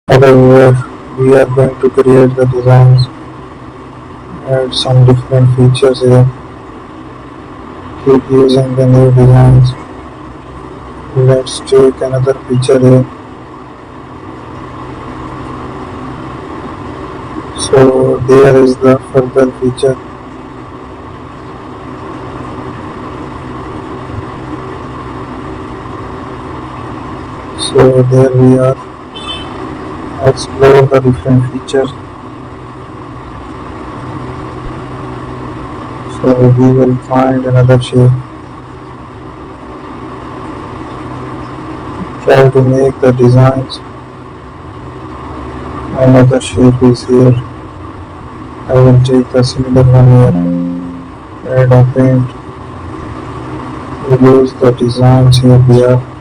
However, we are going to create the designs, add some different features here, keep using the new designs. Let's take another feature here. So there is the further feature. So there we are. Explore the different features. So we will find another shape. Try to make the designs. Another shape is here. I will take the similar one here. Add a paint. Use the designs here.